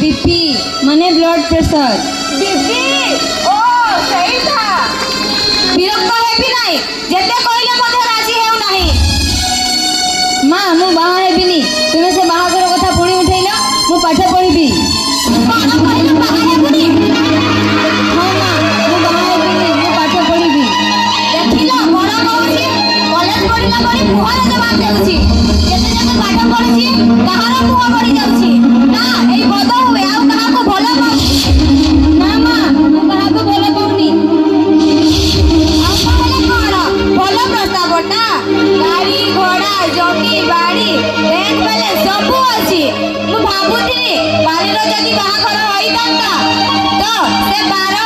BP माने blood pressure BP ओ सही था विरक्त हेबी नाही जेते कहले मते राजी हेउ नाही मां मु बाहा हेबिनी तुमे से बाहागर कथा पुणी उठैला मु पाठ पढिबी कोन कहले बाहा हेबुनी हां मां मु बाहा हेबिनी मु पाठ पढिबी देखिलो बड़ कहूची कॉलेज पढिला परे मुहरे जवाब देउची जेते जेते पाठ पढिची कहार मुह पढि जाउची ना एई बद हुए आउ कहा को भलो पाउ ना मां मु कहा को भलो पाउनी आउ कहले कोन भलो प्रस्तावटा गाड़ी घोड़ा जमी बाड़ी बैंक बैलेंस सब अछि मु भाबुथि बारी रो जदी बाहाघर होई तांता तो से 12